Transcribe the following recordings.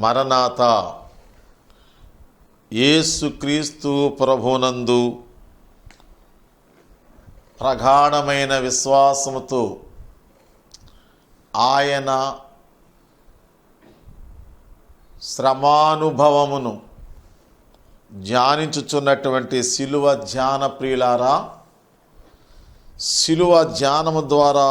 మరణాతా యేసుక్రీస్తు ప్రభునందు ప్రగాఢమైన విశ్వాసముతో ఆయన శ్రమానుభవమును ధ్యానించుచున్నటువంటి శిలువ ధ్యాన ప్రియులారా, శిలువ ధ్యానము ద్వారా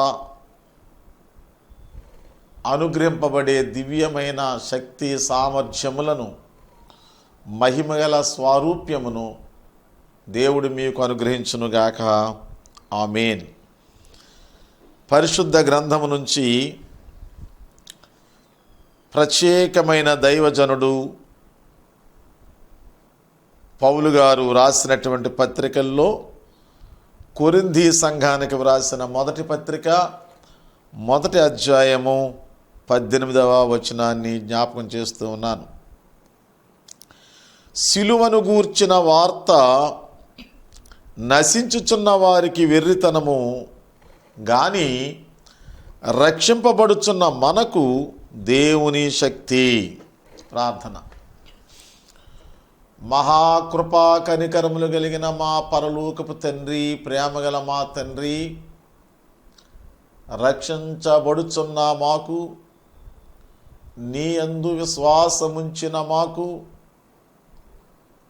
అనుగ్రహింపబడే దివ్యమైన శక్తి సామర్థ్యములను, మహిమగల స్వారూప్యమును దేవుడు మీకు అనుగ్రహించునుగాక. ఆమేన్. పరిశుద్ధ గ్రంథము నుంచి ప్రత్యేకమైన దైవజనుడు పౌలు గారు రాసినటువంటి పత్రికల్లో కొరింథీ సంఘానికి వ్రాసిన మొదటి పత్రిక 1వ అధ్యాయము 18వ వచనాన్ని జ్ఞాపకం చేస్తూ ఉన్నాను. సిలువను గూర్చిన వార్త నశించుచున్న వారికి వెర్రితనము గాని రక్షింపబడుచున్న మనకు దేవుని శక్తి. ప్రార్థన. మహాకృపా కనికరములు కలిగిన మా పరలోకపు తండ్రి, ప్రేమగల మా తండ్రి, రక్షించబడుచున్న మాకు, నీ యందు విశ్వాసముంచిన మాకు,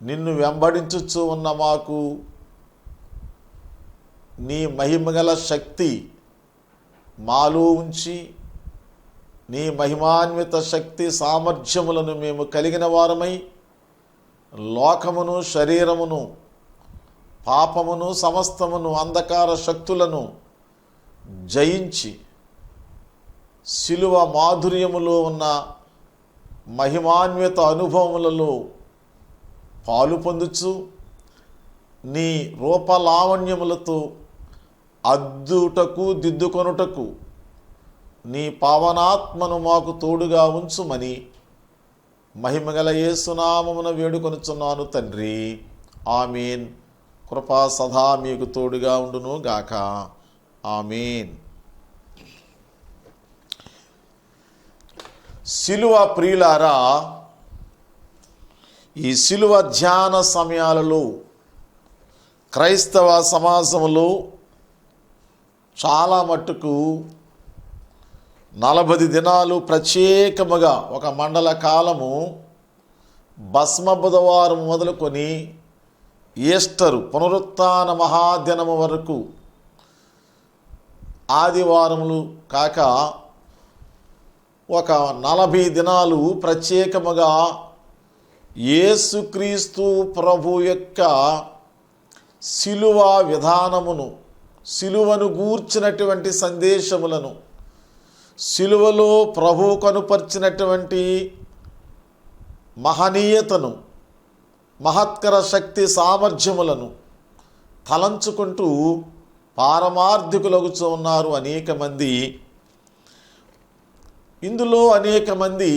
నిన్ను వెంబడించుచు ఉన్న మాకు నీ మహిమగల శక్తి మాలో ఉంచి, నీ మహిమాన్విత శక్తి సామర్థ్యములను మేము కలిగిన వారమై లోకమును, శరీరమును, పాపమును, సమస్తమును, అంధకార శక్తులను జయించి శిలువ మాధుర్యములో ఉన్న మహిమాన్విత అనుభవములలో పాలు పొందుచు నీ రూపలావణ్యములతో అద్దుటకు దిద్దుకొనుటకు నీ పావనాత్మను మాకు తోడుగా ఉంచుమని మహిమగల యేసునామమున వేడుకొనుచున్నాను తండ్రి. ఆమేన్. కృపా సదా మీకు తోడుగా ఉండును గాక. ఆమేన్. శిలువ ప్రియులారా, ఈ శిలువ ధ్యాన సమయాలలో క్రైస్తవ సమాజంలో చాలా మట్టుకు 40 దినాలు ప్రత్యేకముగా ఒక మండల కాలము భస్మ బుధవారం మొదలుకొని ఈస్టరు పునరుత్థాన మహాదినము వరకు ఆదివారములు కాక ఒక 40 దినాలు ప్రత్యేకముగా యేసుక్రీస్తు ప్రభు యొక్క శిలువ విధానమును, శిలువను గూర్చినటువంటి సందేశములను, శిలువలో ప్రభు కనుపర్చినటువంటి మహనీయతను, మహత్కర శక్తి సామర్థ్యములను తలంచుకుంటూ పారమార్థికులగుచూ ఉన్నారు అనేక మంది. ఇందులో అనేక మంది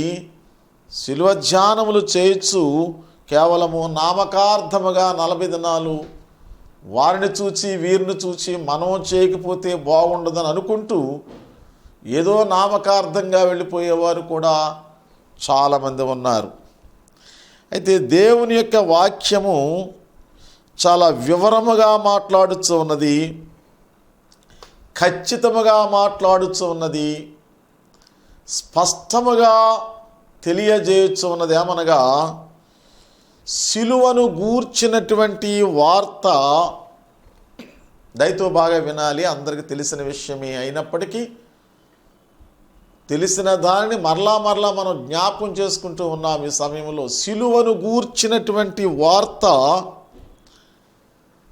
శిలువ ధ్యానములు చేయొచ్చు కేవలము నామకార్థముగా 40 దినాలు వారిని చూచి వీరిని చూచి మనం చేయకపోతే బాగుండదని అనుకుంటూ ఏదో నామకార్థంగా వెళ్ళిపోయేవారు కూడా చాలామంది ఉన్నారు. అయితే దేవుని యొక్క వాక్యము చాలా వివరముగా మాట్లాడుతూ ఉన్నది, ఖచ్చితముగా మాట్లాడుతూ ఉన్నది, స్పష్టముగా తెలియజేయచ్చు ఉన్నది. ఏమనగా శిలువను గూర్చినటువంటి వార్త దయతో బాగా వినాలి. అందరికీ తెలిసిన విషయమే అయినప్పటికీ తెలిసిన దానిని మరలా మనం జ్ఞాపకం చేసుకుంటూ ఉన్నాం. ఈ సమయంలో శిలువను గూర్చినటువంటి వార్త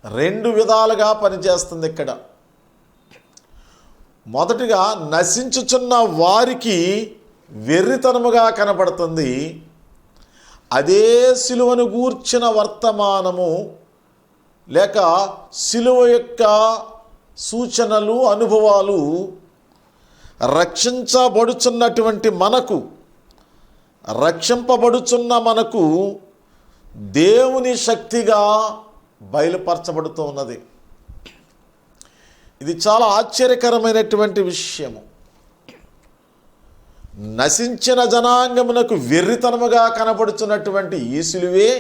2 విధాలుగా పనిచేస్తుంది. ఇక్కడ మొదటిగా నశించుచున్న వారికి వెర్రితనముగా కనబడుతుంది. అదే శిలువను గూర్చిన వర్తమానము లేక శిలువ యొక్క సూచనలు, అనుభవాలు రక్షించబడుచున్నటువంటి మనకు, రక్షింపబడుచున్న మనకు దేవుని శక్తిగా బయలుపరచబడుతూ ఉన్నది. ఇది చాలా ఆశ్చర్యకరమైనటువంటి విషయము. నశించిన జనాంగమునకు వెర్రితనముగా కనబడుచున్నటువంటి ఈ సిలువే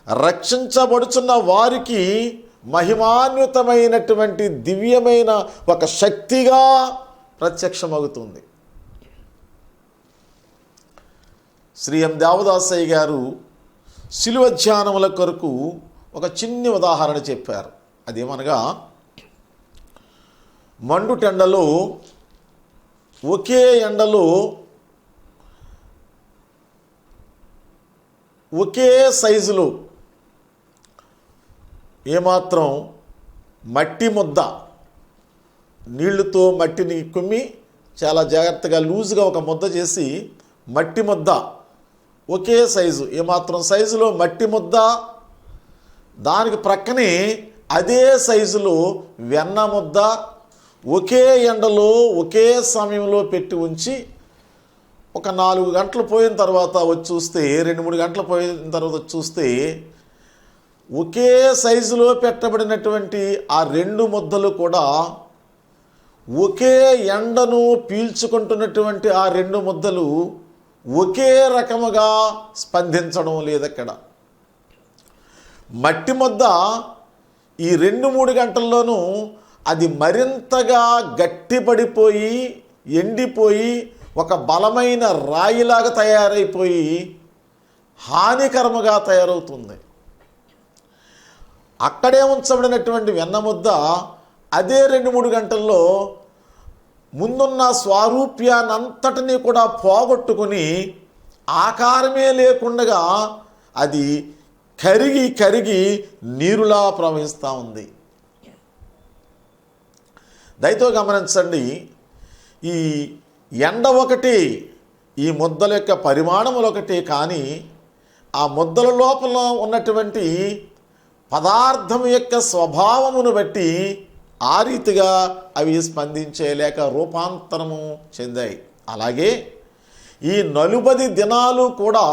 రక్షించబడుచున్న వారికి మహిమాన్వితమైనటువంటి దివ్యమైన ఒక శక్తిగా ప్రత్యక్షమవుతుంది. శ్రీ ఎం దేవదాసయ్య గారు శిలువ ధ్యానముల కొరకు ఒక చిన్ని ఉదాహరణ చెప్పారు. అదేమనగా, మండుటెండలో ఒకే ఎండలో ఒకే సైజులో ఏమాత్రం మట్టి ముద్ద, నీళ్లతో మట్టిని కుమ్మి చాలా జాగ్రత్తగా లూజుగా ఒక ముద్ద చేసి మట్టి ముద్ద ఒకే సైజు, ఏమాత్రం సైజులో మట్టి ముద్ద, దానికి ప్రక్కనే అదే సైజులో వెన్న ముద్ద ఒకే ఎండలో ఒకే సమయంలో పెట్టి ఉంచి ఒక 4 గంటలు పోయిన తర్వాత వచ్చి చూస్తే, 2-3 గంటలు పోయిన తర్వాత వచ్చి చూస్తే ఒకే సైజులో పెట్టబడినటువంటి ఆ 2 ముద్దలు కూడా ఒకే ఎండను పీల్చుకుంటున్నటువంటి ఆ 2 ముద్దలు ఒకే రకముగా స్పందించడం లేదక్కడ. మట్టి ముద్ద ఈ 2-3 గంటల్లోనూ అది మరింతగా గట్టిపడిపోయి ఎండిపోయి ఒక బలమైన రాయిలాగా తయారైపోయి హానికరముగా తయారవుతుంది. అక్కడే ఉంచబడినటువంటి వెన్న ముద్ద అదే 2-3 గంటల్లో ముందున్న స్వారూప్యాన్నంతటినీ కూడా పోగొట్టుకుని ఆకారమే లేకుండా అది కరిగి కరిగి నీరులా ప్రవహిస్తూ ఉంది. దయతో గమనించండి, ఈ ఎండ ఒకటి, ఈ ముద్దల యొక్క పరిమాణములు ఒకటి, కానీ ఆ ముద్దల లోపల ఉన్నటువంటి పదార్థం యొక్క స్వభావమును బట్టి ఆ రీతిగా అవి స్పందించే లేక రూపాంతరము చెందాయి. అలాగే ఈ 40 దినాలు కూడా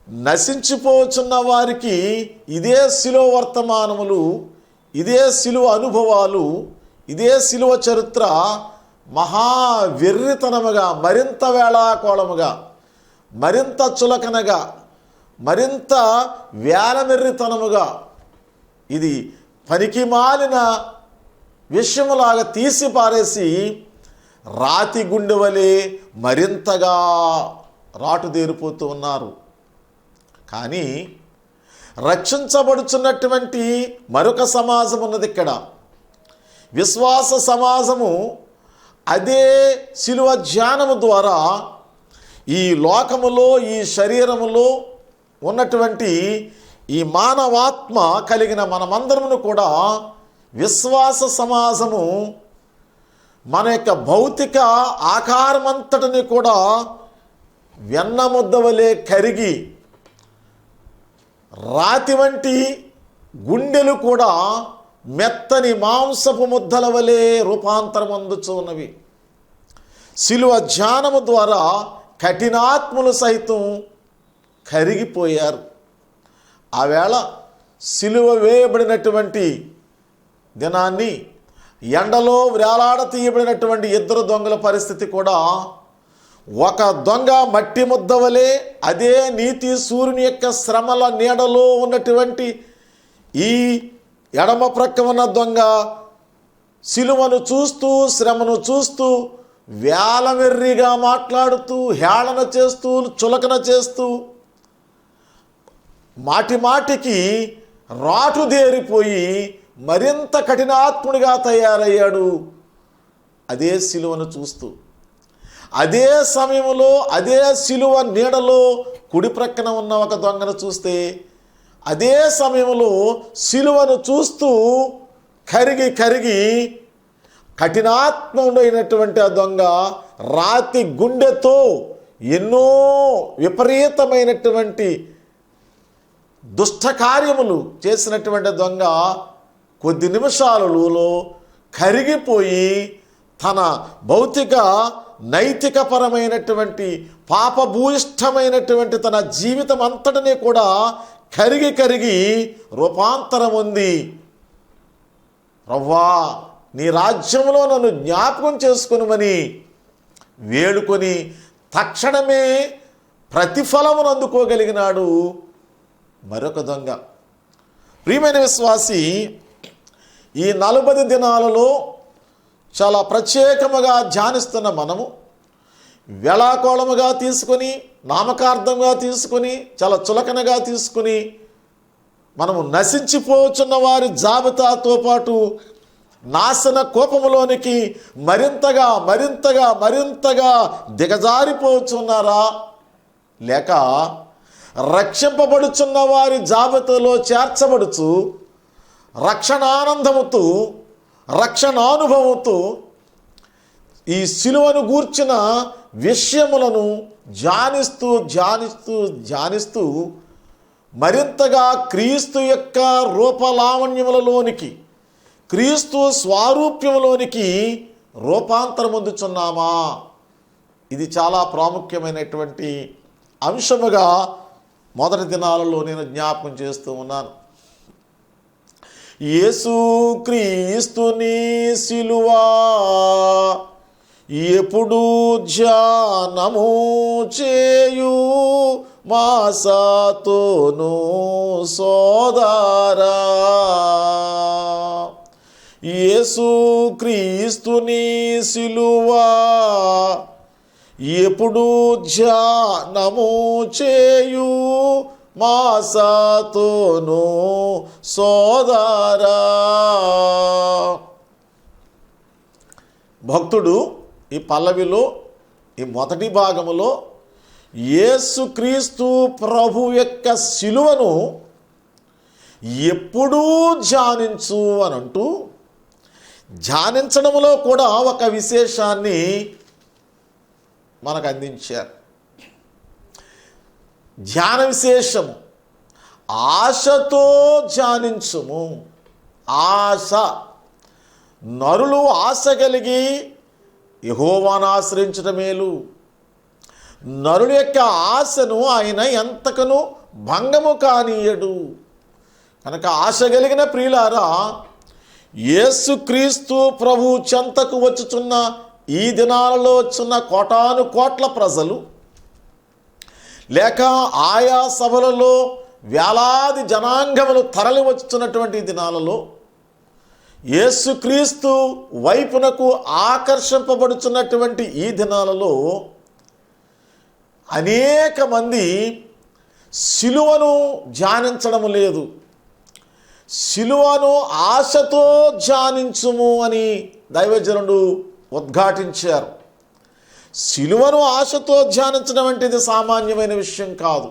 నశించిపోచున్న వారికి ఇదే శిలువ వర్తమానములు, ఇదే శిలువ అనుభవాలు, ఇదే శిలువ చరిత్ర మహా వెర్రితనముగా, మరింత వేళాకోళముగా, మరింత చులకనగా, మరింత వేలమెర్రితనముగా, ఇది పనికి మాలిన విషయములాగా తీసి పారేసి రాతి గుండె వలె మరింతగా రాటుదేరిపోతూ ఉన్నారు. కానీ రక్షించబడుచున్నటువంటి మరొక సమాజం ఉన్నది ఇక్కడ, విశ్వాస సమాజము. అదే శిలువ ధ్యానము ద్వారా ఈ లోకములో, ఈ శరీరములో ఉన్నటువంటి ఈ మానవాత్మ కలిగిన మనమందరమును కూడా విశ్వాస సమాజము మన యొక్క భౌతిక ఆకారమంతటిని కూడా వెన్న ముద్ద వలె కరిగి రాతి వంటి గుండెలు కూడా మెత్తని మాంసపు ముద్దల వలె రూపాంతరం అందుచూ ఉన్నవి. శిలువ ధ్యానము ద్వారా కఠినాత్ములు సైతం కరిగిపోయారు. ఆవేళ శిలువ వేయబడినటువంటి దినాన్ని ఎండలో వేలాడ తీయబడినటువంటి 2 దొంగల పరిస్థితి కూడా ఒక దొంగ మట్టి ముద్ద వలె, అదే నీతి సూర్యుని యొక్క శ్రమల నీడలో ఉన్నటువంటి ఈ ఎడమ ప్రక్క ఉన్న దొంగ శిలువను చూస్తూ, శ్రమను చూస్తూ, వేలవెర్రిగా మాట్లాడుతూ, హేళన చేస్తూ, చులకన చేస్తూ, మాటి మాటికి రాటుదేరిపోయి మరింత కఠినాత్ముడిగా తయారయ్యాడు అదే శిలువను చూస్తూ. అదే సమయంలో అదే శిలువ నీడలో కుడి ప్రక్కన ఉన్న ఒక దొంగను చూస్తే, అదే సమయంలో శిలువను చూస్తూ కరిగి కరిగి కఠినాత్ముడైనటువంటి ఆ దొంగ రాతి గుండెతో ఎన్నో విపరీతమైనటువంటి దుష్ట కార్యములు చేసినటువంటి దొంగ కొద్ది నిమిషాలలో కరిగిపోయి తన భౌతిక నైతిక పరమైనటువంటి పాపభూయిష్టమైనటువంటి తన జీవితం అంతటినీ కూడా కరిగి కరిగి రూపాంతరం ఉంది. ప్రభువా, నీ రాజ్యంలో నన్ను జ్ఞాపకం చేసుకునుమని వేడుకొని తక్షణమే ప్రతిఫలమును అందుకోగలిగినాడు మరొక దొంగ. ప్రియమైన విశ్వాసి, ఈ 40 దినాలలో చాలా ప్రత్యేకముగా ధ్యానిస్తున్న మనము వేళాకోళముగా తీసుకొని, నామకార్థంగా తీసుకొని, చాలా చులకనగా తీసుకుని మనము నశించిపోచున్న వారి జాబితాతో పాటు నాశన కోపములోనికి మరింతగా మరింతగా మరింతగా దిగజారిపోచున్నారా, లేక రక్షింపబడుచున్న వారి జాబితాలో చేర్చబడుచు రక్షణానందముతో రక్షణానుభవంతో ఈ సిలువను గూర్చిన విషయములను ధ్యానిస్తూ ధ్యానిస్తూ ధ్యానిస్తూ మరింతగా క్రీస్తు యొక్క రూపలావణ్యములలోనికి, క్రీస్తు స్వారూప్యములోనికి రూపాంతరమొందుచున్నామా? ఇది చాలా ప్రాముఖ్యమైనటువంటి అంశముగా మొదటి దినాలలో నేను జ్ఞాపకం చేస్తూ ఉన్నాను. యేసు క్రీస్తుని సిలువా ఎప్పుడు ధ్యానము చేయు మాసాతోను సోదరా, యేసు క్రీస్తుని సిలువా ఎప్పుడు ధ్యానము చేయు మాసాతోను సోదరా. భక్తుడు ఈ పల్లవిలో ఈ మొదటి భాగములో యేసుక్రీస్తు ప్రభు యొక్క సిలువను ఎప్పుడూ ధ్యానించు అని అంటూ, ధ్యానించడంలో కూడా ఒక విశేషాన్ని మనకు అందించారు. ధ్యాన విశేషము ఆశతో ధ్యానించుము. ఆశ, నరులు ఆశ కలిగి యెహోవాను ఆశ్రయించడం మేలు. నరుల యొక్క ఆశను ఆయన ఎంతకను భంగము కానీయడు. కనుక ఆశ కలిగిన ప్రియులారా, యేసుక్రీస్తు ప్రభు చెంతకు వచ్చుచున్న ఈ దినాలలో వచ్చున్న కోటాను కోట్ల ప్రజలు, లేక ఆయా సభలలో వేలాది జనాంగములు తరలి వచ్చుతున్నటువంటి దినాలలో యేసుక్రీస్తు వైపునకు ఆకర్షింపబడుచున్నటువంటి ఈ దినాలలో అనేక మంది సిలువను ధ్యానించడము లేదు. సిలువను ఆశతో ధ్యానించుము అని దైవజనుడు ఉద్ఘాటించారు. సిలువను ఆశతో ధ్యానించడం అంటే ఇది సామాన్యమైన విషయం కాదు.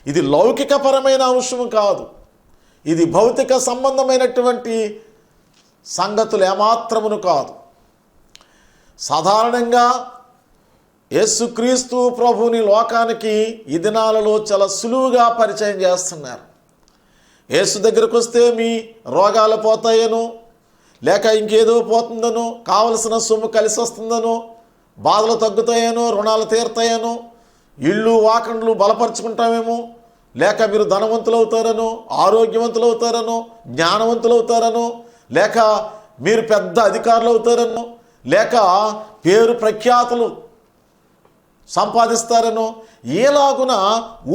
ఇది లౌకికపరమైన అంశం కాదు. ఇది భౌతిక సంబంధమైనటువంటి సంగతులు ఏమాత్రమును కాదు. సాధారణంగా యేసుక్రీస్తు ప్రభుని లోకానికి ఈ దినాలలో చాలా సులువుగా పరిచయం చేస్తున్నారు. యేసు దగ్గరకు వస్తే మీ రోగాలు పోతాయనో, లేక ఇంకేదో పోతుందనో, కావలసిన సొమ్ము కలిసి వస్తుందనో, బాధలు తగ్గుతాయనో, రుణాలు తీరుతాయనో, ఇళ్ళు వాకండ్లు బలపరుచుకుంటామేమో, లేక మీరు ధనవంతులు అవుతారనో, ఆరోగ్యవంతులు అవుతారనో, జ్ఞానవంతులు అవుతారనో, లేక మీరు పెద్ద అధికారులు అవుతారనో, లేక పేరు ప్రఖ్యాతులు సంపాదిస్తారనో, ఏలాగున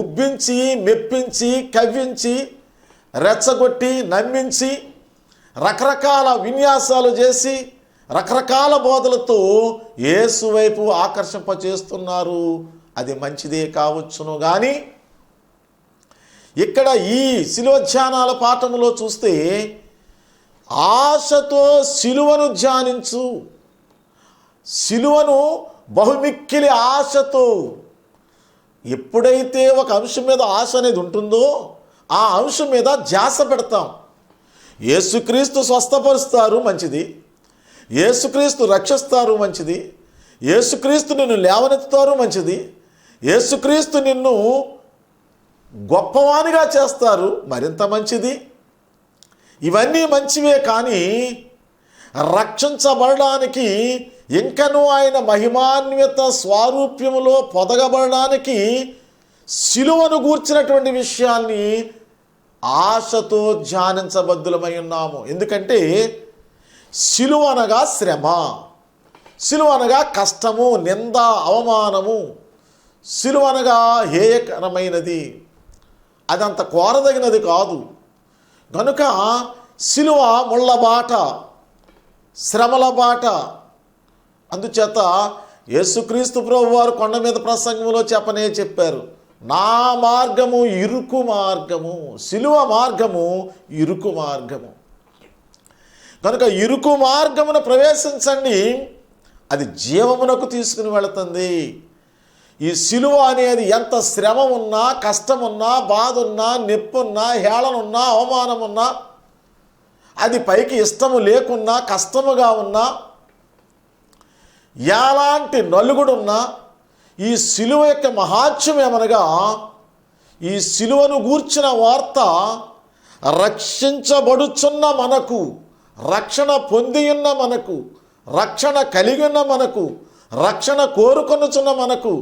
ఉబ్బించి మెప్పించి కవ్వించి రెచ్చగొట్టి నమ్మించి రకరకాల విన్యాసాలు చేసి రకరకాల బోధలతో యేసు వైపు ఆకర్షింపచేస్తున్నారు. అది మంచిదే కావచ్చును. కానీ ఇక్కడ ఈ శిలువ ధ్యానాల పాఠములో చూస్తే ఆశతో సిలువను ధ్యానించు, సిలువను బహుమిక్కిలి ఆశతో. ఎప్పుడైతే ఒక అంశం మీద ఆశ అనేది ఉంటుందో ఆ అంశం మీద ధ్యాస పెడతాం. యేసుక్రీస్తు స్వస్థపరుస్తారు, మంచిది. యేసుక్రీస్తు రక్షిస్తారు, మంచిది. యేసుక్రీస్తు నిన్ను లేవనెత్తుతారు, మంచిది. యేసుక్రీస్తు నిన్ను గొప్పవానిగా చేస్తారు, మరింత మంచిది. ఇవన్నీ మంచివే. కానీ రక్షించబడడానికి, ఇంకనూ ఆయన మహిమాన్విత స్వారూప్యములో పొదగబడడానికి సిలువను గూర్చినటువంటి విషయాన్ని ఆశతో ధ్యానించబద్దులమై ఉన్నాము. ఎందుకంటే సిలువ అనగా శ్రమ, సిలువ అనగా కష్టము, నింద, అవమానము. సిలువ అనగా హేయకరమైనది, అదంత కోరదగినది కాదు. కనుక సిలువ ముళ్ళ బాట, శ్రమల బాట. అందుచేత యేసుక్రీస్తు ప్రభువారు కొండ మీద ప్రసంగంలో చెప్పారు, నా మార్గము ఇరుకు మార్గము, సిలువ మార్గము ఇరుకు మార్గము. కనుక ఇరుకు మార్గమును ప్రవేశించండి, అది జీవమునకు తీసుకుని వెళుతుంది. ఈ సిలువ అనేది ఎంత శ్రమ ఉన్నా, కష్టమున్నా, బాధ ఉన్నా, నొప్పున్నా, హేళనున్నా, అవమానమున్నా, అది పైకి ఇష్టము లేకున్నా, కష్టముగా ఉన్నా, ఎలాంటి నలుగుడున్నా, ఈ సిలువ యొక్క మహాత్మ్యం ఏమనగా, ఈ సిలువను గూర్చిన వార్త రక్షించబడుచున్న మనకు, రక్షణ పొందియున్న మనకు, రక్షణ కలిగి ఉన్న మనకు, రక్షణ కోరుకొనుచున్న మనకు,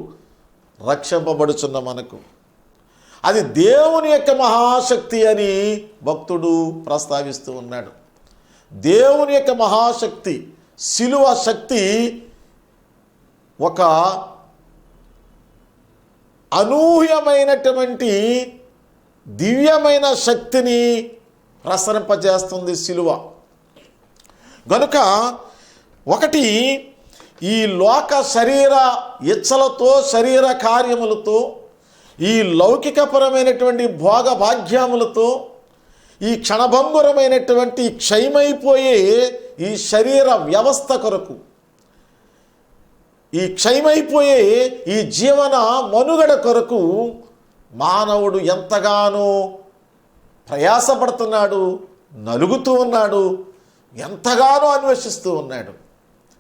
రక్షింపబడుచున్న మనకు, అది దేవుని యొక్క మహాశక్తి అని భక్తుడు ప్రస్తావిస్తూ ఉన్నాడు. దేవుని యొక్క మహాశక్తి, సిలువ శక్తి ఒక అనూహ్యమైనటువంటి దివ్యమైన శక్తిని ప్రసరింపజేస్తుంది సిలువ. గనుక ఒకటి, ఈ లోక శరీర ఇచ్చలతో, శరీర కార్యములతో, ఈ లౌకికపరమైనటువంటి భోగ భాగ్యములతో, ఈ క్షణభంగురమైనటువంటి క్షయమైపోయే ఈ శరీర వ్యవస్థ కొరకు, ఈ క్షయమైపోయే ఈ జీవన మనుగడ కొరకు మానవుడు ఎంతగానో ప్రయాసపడుతున్నాడు, నలుగుతూ ఉన్నాడు, ఎంతగానో అన్వేషిస్తూ ఉన్నాడు.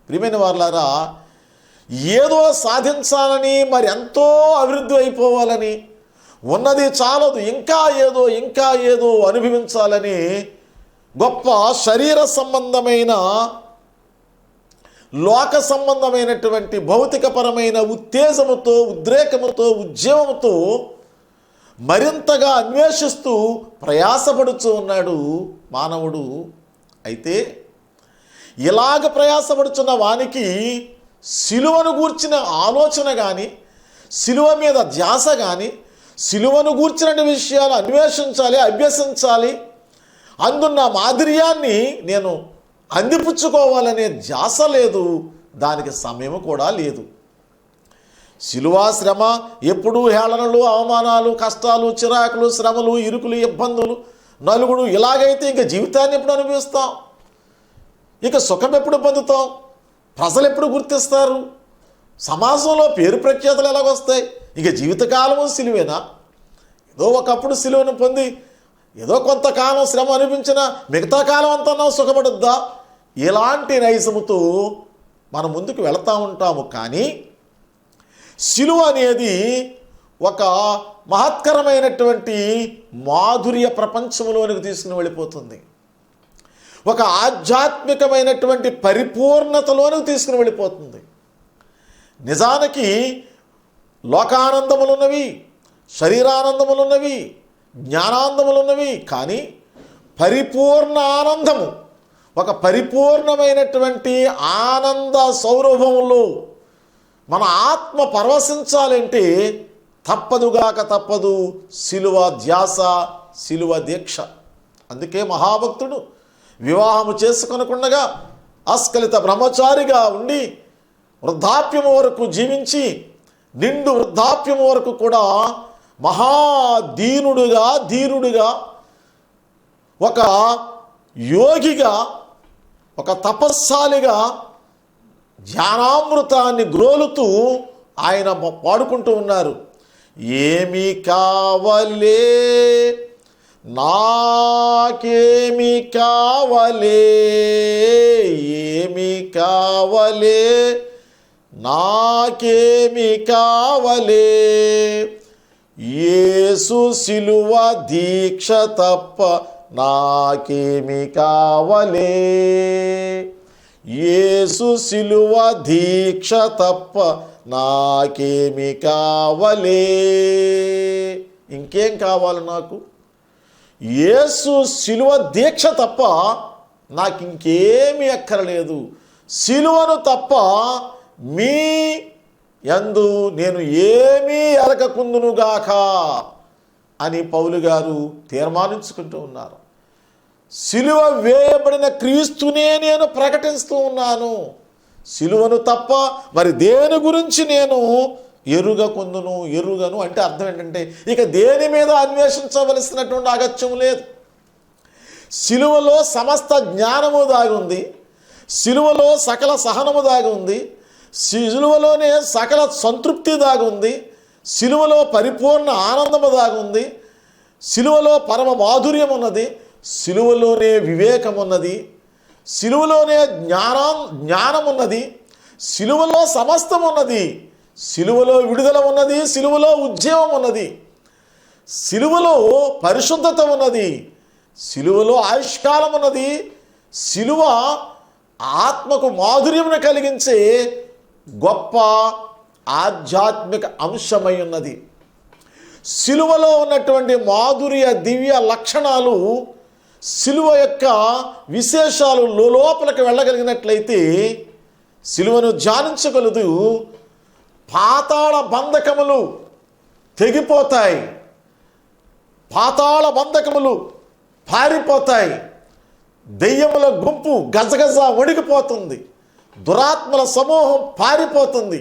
ప్రియమైన వారలారా, ఏదో సాధించాలని, మరి ఎంతో అభివృద్ధి అయిపోవాలని, ఉన్నది చాలదు, ఇంకా ఏదో అనుభవించాలని గొప్ప శరీర సంబంధమైన, లోక సంబంధమైనటువంటి భౌతికపరమైన ఉత్తేజముతో, ఉద్రేకముతో, ఉద్యమముతో మరింతగా అన్వేషిస్తూ ప్రయాసపడుతూ ఉన్నాడు మానవుడు. అయితే ఇలాగ ప్రయాసపడుచున్న వానికి సిలువను గూర్చిన ఆలోచన కానీ, సిలువ మీద ధ్యాస కానీ, సిలువను గూర్చిన విషయాలు అన్వేషించాలి, అభ్యసించాలి, అందున్న మాధుర్యాన్ని నేను అందిపుచ్చుకోవాలనే ధ్యాస లేదు, దానికి సమయం కూడా లేదు. సిలువ శ్రమ ఎప్పుడూ హేళనలు, అవమానాలు, కష్టాలు, చిరాకులు, శ్రమలు, ఇరుకులు, ఇబ్బందులు, నలుగుడు. ఇలాగైతే ఇంక జీవితాన్ని ఎప్పుడు అనుభవిస్తాం? ఇక సుఖం ఎప్పుడు పొందుతాం? ప్రజలు ఎప్పుడు గుర్తిస్తారు? సమాజంలో పేరు ప్రఖ్యాతలు ఎలాగొస్తాయి? ఇక జీవితకాలము సిలువేనా? ఏదో ఒకప్పుడు సిలువను పొంది ఏదో కొంతకాలం శ్రమ అనిపించినా మిగతా కాలం అంతా సుఖపడుద్దా? ఇలాంటి నైజముతో మనం ముందుకు వెళతా ఉంటాము. కానీ సిలువ అనేది ఒక మహత్కరమైనటువంటి మాధుర్య ప్రపంచంలోనికి తీసుకుని వెళ్ళిపోతుంది, ఒక ఆధ్యాత్మికమైనటువంటి పరిపూర్ణతలోనికి తీసుకుని వెళ్ళిపోతుంది. నిజానికి లోకానందములున్నవి, శరీరానందములున్నవి, జ్ఞానానందములున్నవి, కానీ పరిపూర్ణ ఆనందము, ఒక పరిపూర్ణమైనటువంటి ఆనంద సౌరభంలో మన ఆత్మ పరవశించాలంటే తప్పదు సిలువ ధ్యాస, సిలువ దీక్ష. అందుకే మహాభక్తుడు వివాహము చేసుకొనకుండగా అస్కలిత బ్రహ్మచారిగా ఉండి వృద్ధాప్యము వరకు జీవించి, నిండు వృద్ధాప్యము వరకు కూడా మహాదీనుడుగా, ధీరుడుగా, ఒక యోగిగా, ఒక తపస్సాలిగా ధ్యానామృతాన్ని గ్రోలుతూ ఆయన పాడుకుంటూ ఉన్నారు. ఏమి కావలే నాకేమి కావలే, ఏమి కావలే నాకేమి కావలే, యేసు సిలువ దీక్ష తప్ప నాకేమి కావలే, యేసు సిలువ దీక్ష తప్ప నాకేమి కావలే. ఇంకేం కావాలి నాకు? యేసు సిలువ దీక్ష తప్ప నాకు ఇంకేమీ అక్కర్లేదు. సిలువను తప్ప మీ యందు నేను ఏమీ ఎరగకుందునుగాక అని పౌలు గారు తీర్మానించుకుంటూ ఉన్నారు. సిలువ వేయబడిన క్రీస్తునే నేను ప్రకటిస్తూ ఉన్నాను. సిలువను తప్ప మరి దేని గురించి నేను ఎరుగను అంటే అర్థం ఏంటంటే ఇక దేని మీద అన్వేషించవలసినటువంటి అగత్యం లేదు. సిలువలో సమస్త జ్ఞానము దాగి ఉంది, సిలువలో సకల సహనము దాగి ఉంది, సిలువలోనే సకల సంతృప్తి దాగి ఉంది, సిలువలో పరిపూర్ణ ఆనందము దాగి ఉంది, సిలువలో పరమ మాధుర్యం ఉన్నది, సిలువలోనే వివేకం ఉన్నది, సిలువలోనే జ్ఞానం ఉన్నది, సిలువలో సమస్తం ఉన్నది, సిలువలో విడుదల ఉన్నది, సిలువలో ఉద్యమం ఉన్నది, సిలువలో పరిశుద్ధత ఉన్నది, సిలువలో ఆయుష్కాలం ఉన్నది, సిలువ ఆత్మకు మాధుర్యమును కలిగించే గొప్ప ఆధ్యాత్మిక అంశమై ఉన్నది. సిలువలో ఉన్నటువంటి మాధుర్య దివ్య లక్షణాలు, సిలువ యొక్క విశేషాలు లోపలికి వెళ్ళగలిగినట్లయితే సిలువను ధ్యానించగలదు. పాతాళ బంధకములు తెగిపోతాయి, పాతాళ బంధకములు పారిపోతాయి, దెయ్యముల గుంపు గజగజ వణికిపోతుంది, దురాత్మల సమూహం పారిపోతుంది.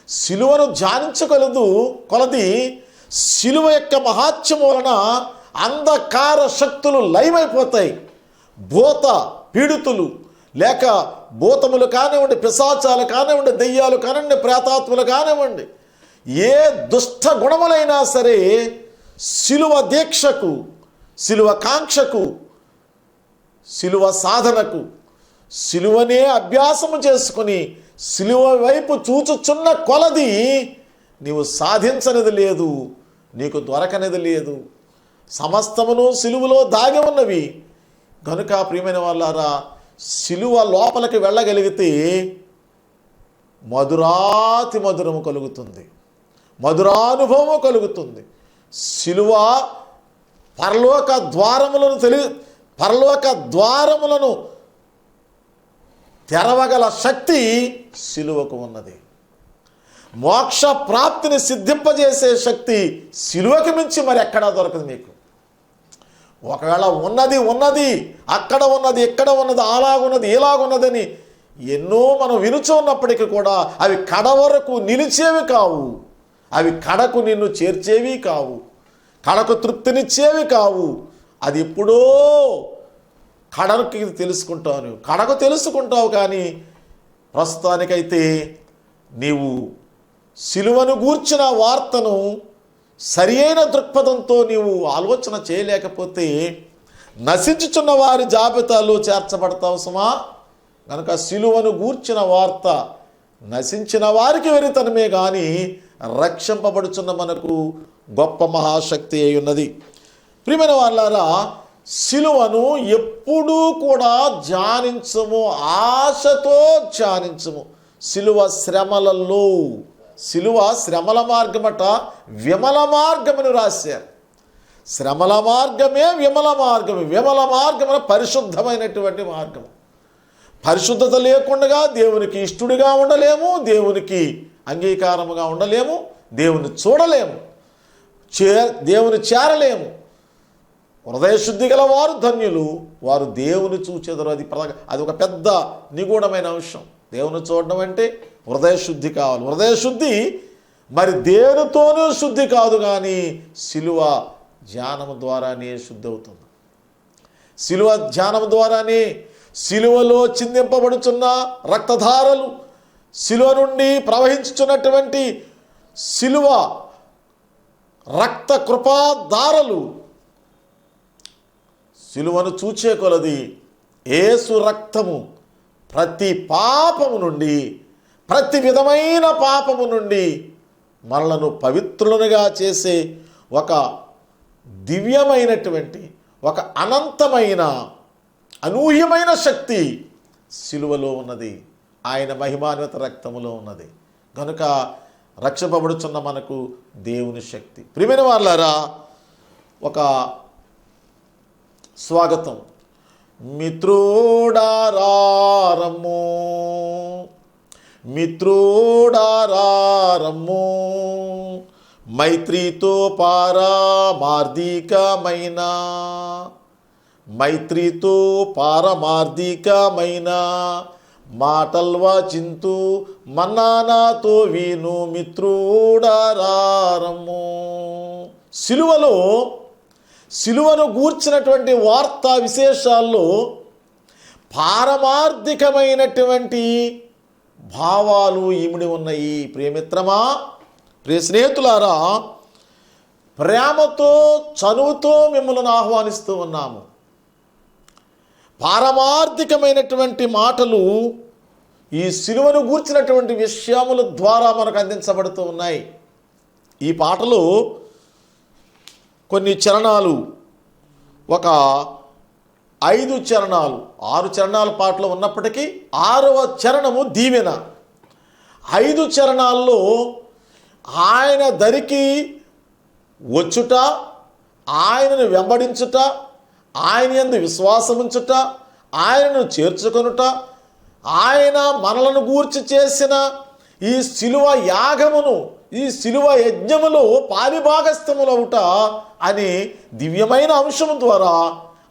సిలువను ధ్యానించగలదు కొలది సిలువ యొక్క మహాత్మ్యము వలన అంధకార శక్తులు లయమైపోతాయి. భూత పీడితులు లేక భూతములు కానివ్వండి, పిశాచాలు కానివ్వండి, దెయ్యాలు కానివ్వండి, ప్రేతాత్మలు కానివ్వండి, ఏ దుష్ట గుణములైనా సరే సిలువ దీక్షకు, సిలువ కాంక్షకు, సిలువ సాధనకు, సిలువనే అభ్యాసము చేసుకుని సిలువ వైపు చూచుచున్న కొలది నీవు సాధించనిది లేదు, నీకు దొరకనిది లేదు. సమస్తమును సిలువలో దాగి ఉన్నవి. కనుక ప్రియమైన వాళ్ళారా, సిలువ లోపలికి వెళ్ళగలిగితే మధురాతి మధురము కలుగుతుంది, మధురానుభవము కలుగుతుంది. సిలువ పరలోక ద్వారములను తెరవగల శక్తి సిలువకు ఉన్నది. మోక్ష ప్రాప్తిని సిద్ధింపజేసే శక్తి సిలువకి మించి మరి ఎక్కడా దొరకదు మీకు. ఒకవేళ ఉన్నది అక్కడ ఉన్నది, ఇక్కడ ఉన్నది, అలాగున్నది, ఇలాగున్నదని ఎన్నో మనం వినుచు ఉన్నప్పటికీ కూడా అవి కడ వరకు నిలిచేవి కావు, అవి కడకు నిన్ను చేర్చేవి కావు, కడకు తృప్తినిచ్చేవి కావు. అది ఎప్పుడో కడకి తెలుసుకుంటావు, కడకు తెలుసుకుంటావు. కానీ ప్రస్తుతానికైతే నీవు సిలువను గూర్చిన వార్తను సరి అయిన దృక్పథంతో నీవు ఆలోచన చేయలేకపోతే నశించుచున్న వారి జాబితాలో చేర్చబడతావు సుమా. కనుక సిలువను గూర్చిన వార్త నశించిన వారికి వెరితనమే కానీ రక్షింపబడుచున్న మనకు గొప్ప మహాశక్తి అయి ఉన్నది. ప్రియమైన వాళ్ళారా, సిలువను ఎప్పుడూ కూడా ధ్యానించము, ఆశతో ధ్యానించము. సిలువ శ్రమలలో, సిలువ శ్రమల మార్గమట విమల మార్గమని రాశారు. శ్రమల మార్గమే విమల మార్గము, విమల మార్గమున పరిశుద్ధమైనటువంటి మార్గము. పరిశుద్ధత లేకుండా దేవునికి ఇష్టడుగా ఉండలేము, దేవునికి అంగీకారముగా ఉండలేము, దేవుని చూడలేము, దేవుని చేరలేము. హృదయశుద్ధి గల వారు ధన్యులు, వారు దేవుని చూచెదరు. అది ఒక పెద్ద నిగూఢమైన అంశం. దేవుని చూడడం అంటే హృదయశుద్ధి కావాలి. హృదయశుద్ధి మరి దేనితోనూ శుద్ధి కాదు, కానీ సిలువ ధ్యానము ద్వారానే శుద్ధి అవుతుంది. సిలువ ధ్యానము ద్వారానే సిలువలో చిందింపబడుచున్న రక్తధారలు, సిలువ నుండి ప్రవహించుచున్నటువంటి సిలువ రక్త కృపాధారలు, సిలువను చూచే కొలది యేసు రక్తము ప్రతి పాపము నుండి, ప్రతి విధమైన పాపము నుండి మనలను పవిత్రులుగా చేసే ఒక దివ్యమైనటువంటి, ఒక అనంతమైన, అనూహ్యమైన శక్తి సిలువలో ఉన్నది. ఆయన మహిమాన్విత రక్తములో ఉన్నది. కనుక రక్షింపబడుచున్న మనకు దేవుని శక్తి. ప్రియమైన వాళ్ళారా, ఒక స్వాగతం. మిత్రుడారారమ్ము, మిత్రుడారారమ్ము, మైత్రితో పారమార్థికమైన, మైత్రితో పారమార్థికమైన మాటల్వాచింతు మన్నానాతో వీను మిత్రుడారారమ్ము. సిలువను గూర్చినటువంటి వార్తా విశేషాల్లో పారమార్థికమైనటువంటి భావాలు ఇమిడి ఉన్నాయి. ప్రియమిత్రమా, ప్రియ స్నేహితులారా, ప్రేమతో చనువుతో మిమ్మల్ని ఆహ్వానిస్తూ ఉన్నాము. పారమార్థికమైనటువంటి మాటలు ఈ సిలువను గూర్చినటువంటి విషయముల ద్వారా మనకు అందించబడుతూ ఉన్నాయి. ఈ పాటలో కొన్ని చరణాలు, ఒక 5 చరణాలు, 6 చరణాల పాటలో ఉన్నప్పటికీ 6వ చరణము దీవెన. 5 చరణాల్లో ఆయన దరికి వచ్చుట, ఆయనను వెంబడించుట, ఆయన యందు విశ్వాసముంచుట, ఆయనను చేర్చుకొనుట, ఆయన మనలను గూర్చి చేసిన ఈ శిలువ యాగమును, ఈ శిలువ యజ్ఞములో పాలిభాగస్థములవుట అనే దివ్యమైన అంశము ద్వారా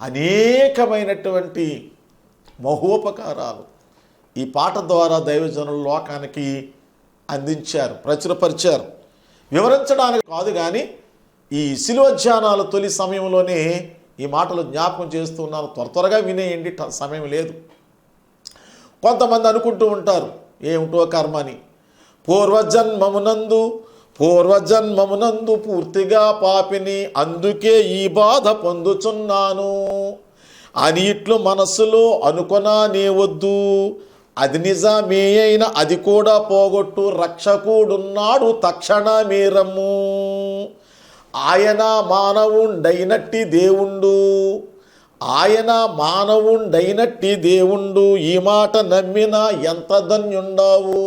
అనేకమైనటువంటి మహోపకారాలు ఈ పాట ద్వారా దైవజనులు లోకానికి అందించారు, ప్రచురపరిచారు. వివరించడానికి కాదు కానీ ఈ శిలువ ధ్యానాలు తొలి సమయంలోనే ఈ మాటలు జ్ఞాపకం చేస్తున్నాను. త్వరగా వినేయండి, సమయం లేదు. కొంతమంది అనుకుంటూ ఉంటారు, ఏమిటో కర్మని, పూర్వజన్మమునందు పూర్తిగా పాపిని, అందుకే ఈ బాధ పొందుచున్నాను అని ఇట్లు మనస్సులో అనుకొనానే వద్దు. అది నిజమే అయినా అది కూడా పోగొట్టు, రక్షకుడున్నాడు తక్షణమే రమ్ము. ఆయన మానవుండైనట్టి దేవుండు, ఆయన మానవుండైనట్టి దేవుండు, ఈ మాట నమ్మినా ఎంత ధన్యుండావు.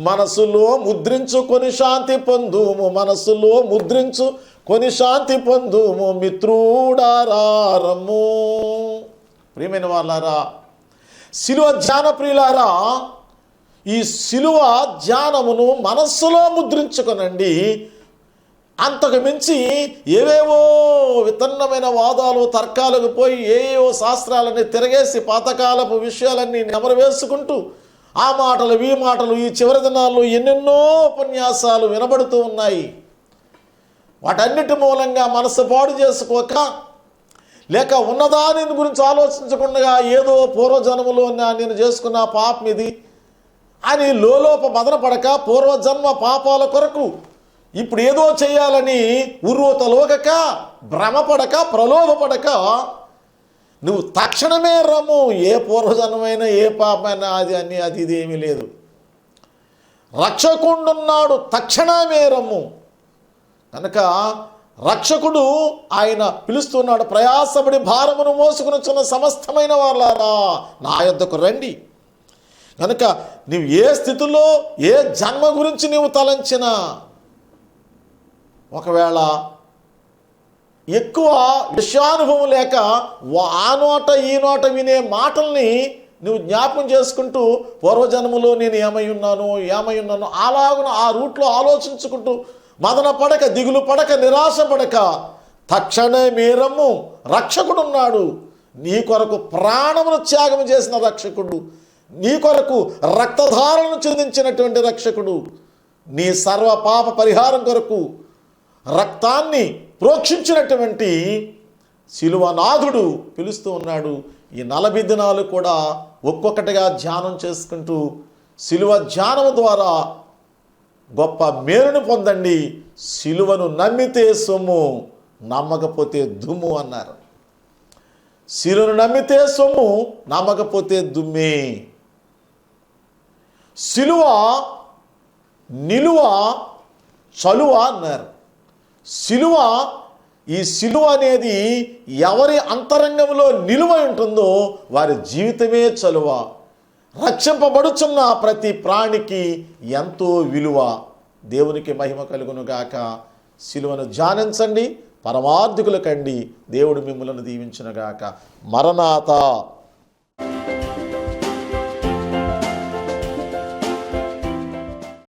మనసులో ముద్రించుకొని శాంతి పొందుము, మనసులో ముద్రించుకొని శాంతి పొందుము మిత్రుడారారమ్ము. ప్రియమైన వాళ్ళారా, శిలువ ధ్యాన ప్రియులారా, ఈ శిలువ ధ్యానమును మనస్సులో ముద్రించుకొనండి. అంతకు మించి ఏవేవో వితన్నమైన వాదాలు తర్కాలకు పోయి ఏవో శాస్త్రాలన్నీ తిరగేసి పాతకాలపు విషయాలన్నీ నెమరు వేసుకుంటూ ఆ మాటలు ఈ మాటలు ఈ చివరి దినాల్లో ఎన్నెన్నో ఉపన్యాసాలు వినబడుతూ ఉన్నాయి. వాటన్నిటి మూలంగా మనసు పాడు చేసుకోక, లేక ఉన్నదాని గురించి ఆలోచించకుండా ఏదో పూర్వజన్మలో నేను చేసుకున్న పాపం ఇది అని లోలోప మదన పడక, పూర్వజన్మ పాపాల కొరకు ఇప్పుడు ఏదో చేయాలని ఉర్వతలోగక, భ్రమపడక, ప్రలోభపడక నువ్వు తక్షణమే రమ్ము. ఏ పూర్వజన్మైనా ఏ పాపమైనా అది ఇది ఏమీ లేదు. రక్షకుండున్నాడు తక్షణమే రమ్ము. కనుక రక్షకుడు ఆయన పిలుస్తున్నాడు, ప్రయాసపడి భారమును మోసుకునిచున్న సమస్తమైన వాళ్ళారా నా యొద్దకు రండి. కనుక నీవు ఏ స్థితిలో ఏ జన్మ గురించి నీవు తలంచినా, ఒకవేళ ఎక్కువ విషయానుభవం లేక ఆ నోట ఈ నోట వినే మాటల్ని నువ్వు జ్ఞాపకం చేసుకుంటూ పూర్వజన్మలో నేను ఏమై ఉన్నాను అలాగున ఆ రూట్లో ఆలోచించుకుంటూ మదన పడక, దిగులు పడక, నిరాశ పడక తక్షణమే రమ్ము. రక్షకుడున్నాడు, నీ కొరకు ప్రాణమును త్యాగం చేసిన రక్షకుడు, నీ కొరకు రక్తధారను చెందించినటువంటి రక్షకుడు, నీ సర్వ పాప పరిహారం కొరకు రక్తాన్ని ప్రోక్షించినటువంటి శిలువనాథుడు పిలుస్తూ ఉన్నాడు. ఈ 40 దినాలు కూడా ఒక్కొక్కటిగా ధ్యానం చేసుకుంటూ శిలువ ధ్యానం ద్వారా గొప్ప మేలును పొందండి. శిలువను నమ్మితే సొమ్ము, నమ్మకపోతే దుమ్ము అన్నారు. శిలువను నమ్మితే సొమ్ము, నమ్మకపోతే దుమ్మే. శిలువ నిలువ చలువ అన్నారు. శిలువ, ఈ శిలువ అనేది ఎవరి అంతరంగంలో నిలువ ఉంటుందో వారి జీవితమే చలువ. రక్షింపబడుచున్న ప్రతి ప్రాణికి ఎంతో విలువ. దేవునికి మహిమ కలుగును గాక. శిలువను ధ్యానించండి, పరమార్థికుల కండి. దేవుడు మిమ్మలను దీవించునుగాక. మరణాత.